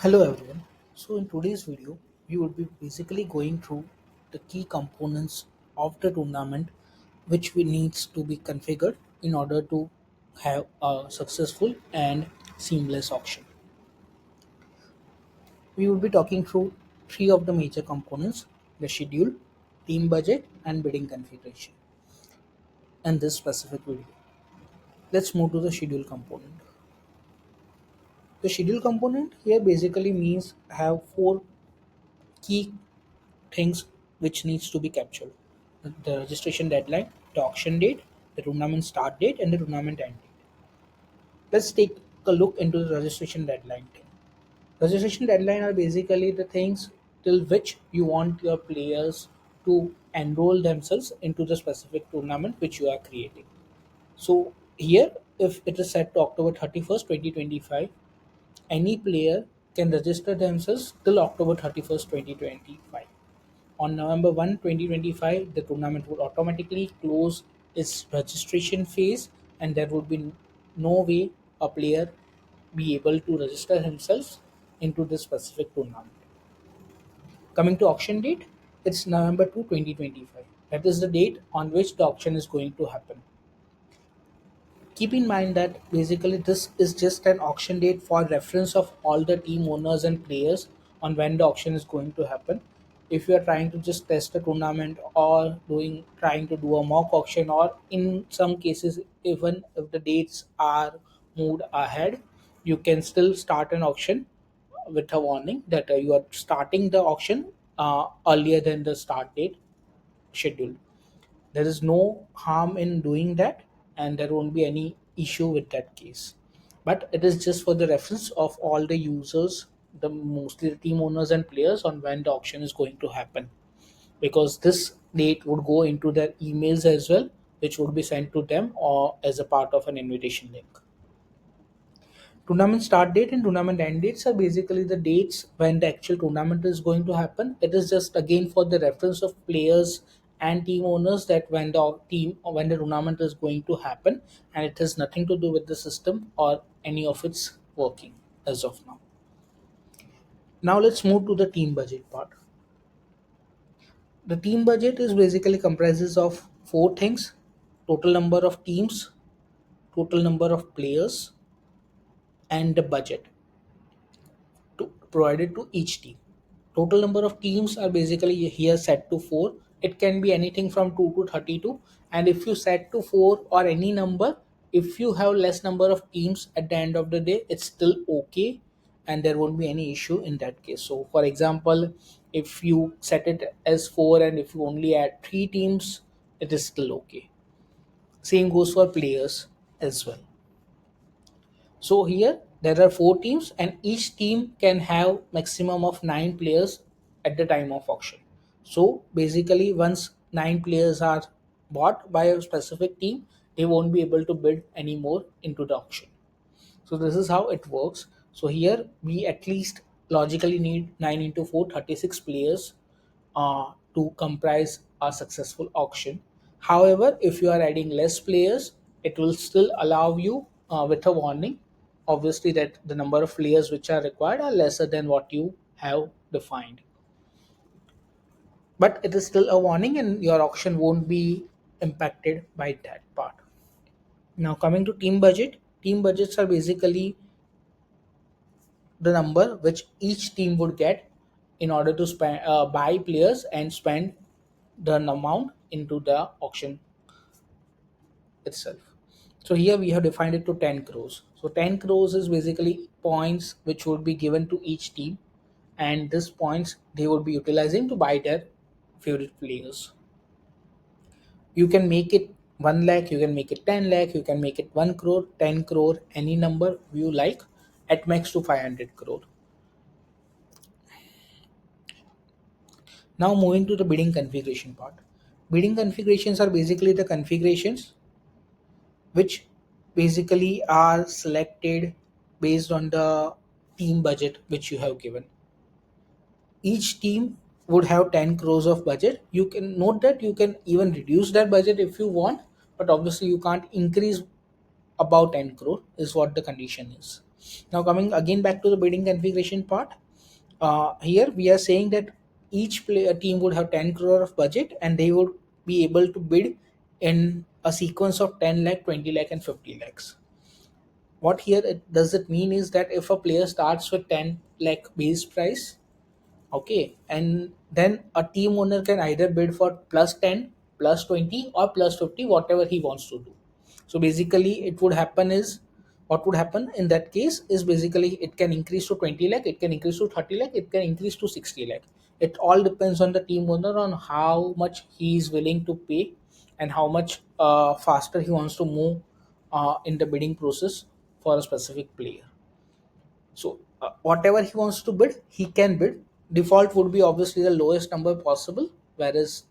Hello everyone. So in today's video, we will be basically going through the key components of the tournament which we needs to be configured in order to have a successful and seamless auction. We will be talking through three of the major components: the schedule, team budget, and bidding configuration in this specific video. Let's move to the schedule component. The schedule component here basically means have four key things which needs to be captured: the registration deadline, the auction date, the tournament start date, and the tournament end date. Let's take a look into the registration deadline thing. Registration deadline are basically the things till which you want your players to enroll themselves into the specific tournament which you are creating. So here, if it is set to October 31st 2025, any player can register themselves till October 31st 2025. On November 1, 2025, the tournament would automatically close its registration phase, and there would be no way a player be able to register himself into this specific tournament. Coming to auction date, it's November 2, 2025. That is the date on which the auction is going to happen. Keep in mind that basically this is just an auction date for reference of all the team owners and players on when the auction is going to happen. If you are trying to just test a tournament or doing trying to do a mock auction, or in some cases even if the dates are moved ahead, you can still start an auction with a warning that you are starting the auction earlier than the start date scheduled. There is no harm in doing that, and there won't be any issue with that case. But it is just for the reference of all the users, the mostly the team owners and players, on when the auction is going to happen, because this date would go into their emails as well, which would be sent to them or as a part of an invitation link. Tournament start date and tournament end dates are basically the dates when the actual tournament is going to happen. It is just again for the reference of players and team owners that when the tournament is going to happen, and it has nothing to do with the system or any of its working as of now. Now let's move to the team budget part. The team budget is basically comprises of four things: total number of teams, total number of players, and the budget provided to each team. Total number of teams are basically here set to 4. It can be anything from 2 to 32, and if you set to 4 or any number, if you have less number of teams at the end of the day, it's still okay, and there won't be any issue in that case. So for example, if you set it as 4 and if you only add 3 teams, it is still okay. Same goes for players as well. So here there are four teams, and each team can have maximum of 9 players at the time of auction. So basically, once 9 players are bought by a specific team, they won't be able to bid anymore into the auction. So this is how it works. So here we at least logically need 9 into 4, 36 players to comprise a successful auction. However, if you are adding less players, it will still allow you with a warning, obviously, that the number of players which are required are lesser than what you have defined. But it is still a warning, and your auction won't be impacted by that part. Now, coming to team budgets are basically the number which each team would get in order to spend buy players and spend the amount into the auction itself. So here we have defined it to 10 crores. So 10 crores is basically points which would be given to each team, and these points they would be utilizing to buy their favorite players. You can make it 1 lakh, you can make it 10 lakh, you can make it 1 crore, 10 crore, any number you like, at max to 500 crore. Now moving to the bidding configuration part. Bidding configurations are basically the configurations which basically are selected based on the team budget which you have given. Each team would have 10 crores of budget. You can note that you can even reduce that budget if you want, but obviously you can't increase about 10 crore is what the condition is. Now coming again back to the bidding configuration part, here we are saying that each team would have 10 crore of budget and they would be able to bid in a sequence of 10 lakh, 20 lakh and 50 lakhs. What here does it mean is that if a player starts with 10 lakh base price, okay, and then a team owner can either bid for plus 10, plus 20 or plus 50, whatever he wants to do. So basically it would happen is, what would happen in that case is basically it can increase to 20 lakh, it can increase to 30 lakh, it can increase to 60 lakh. It all depends on the team owner on how much he is willing to pay and how much faster he wants to move in the bidding process for a specific player. So whatever he wants to bid, he can bid. Default would be obviously the lowest number possible, whereas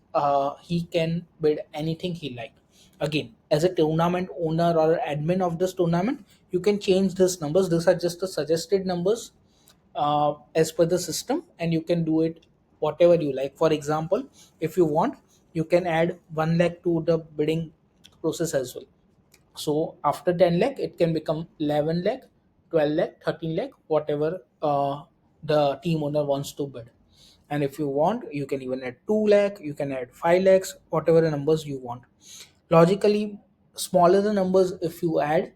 he can bid anything he like. Again, as a tournament owner or admin of this tournament, you can change these numbers. These are just the suggested numbers as per the system, and you can do it whatever you like. For example, if you want, you can add 1 lakh to the bidding process as well. So after 10 lakh, it can become 11 lakh, 12 lakh, 13 lakh, whatever the team owner wants to bid. And if you want, you can even add 2 lakh, you can add 5 lakhs, whatever the numbers you want. Logically, smaller the numbers if you add,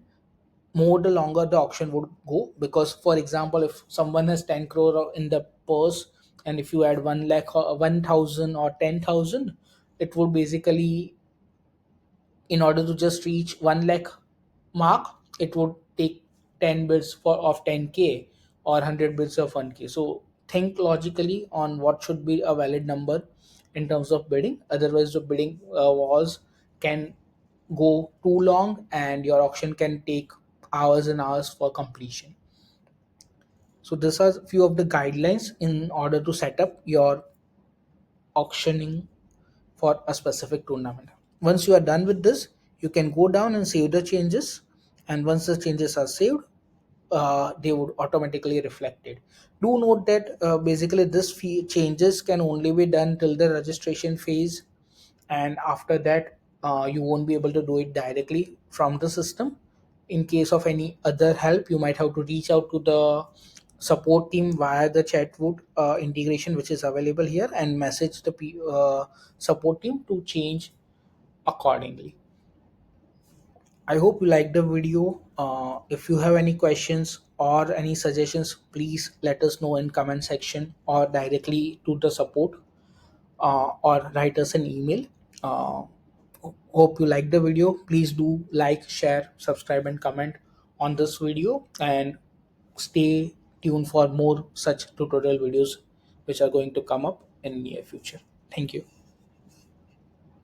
more the longer the auction would go. Because, for example, if someone has 10 crore in the purse, and if you add 1 lakh or 1,000 or 10,000, it would basically, in order to just reach 1 lakh mark, it would take 10 bids for of 10k or 100 bids of 1k. So think logically on what should be a valid number in terms of bidding. Otherwise the bidding wars can go too long and your auction can take hours and hours for completion. So these are few of the guidelines in order to set up your auctioning for a specific tournament. Once you are done with this, you can go down and save the changes. And once the changes are saved, they would automatically reflect it. Do note that basically this fee changes can only be done till the registration phase, and after that, you won't be able to do it directly from the system. In case of any other help, you might have to reach out to the support team via the chatbot integration which is available here, and message the support team to change accordingly. I hope you liked the video. If you have any questions or any suggestions, please let us know in comment section or directly to the support, or write us an email. Uh, Hope you like the video. Please do like, share, subscribe, and comment on this video, and stay tuned for more such tutorial videos which are going to come up in near future. Thank you.